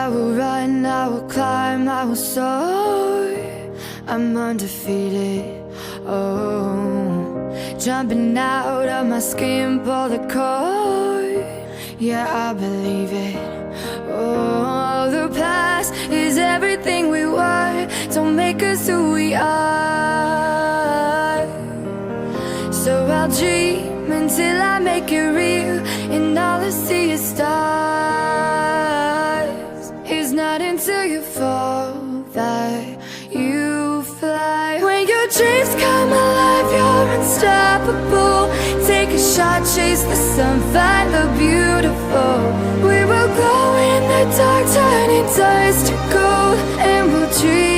I will run, I will climb, I will soar. I'm undefeated, oh. Jumping out of my skin, pull the cord. Yeah, I believe it. Oh, the past is everything we were. Don't make us who we are. So I'll dream until I make it real, and all I see is stars. It's not until you fall that you fly. When your dreams come alive, you're unstoppable. Take a shot, chase the sun, find the beautiful. We will glow in the dark, turning dust to gold, and we'll dream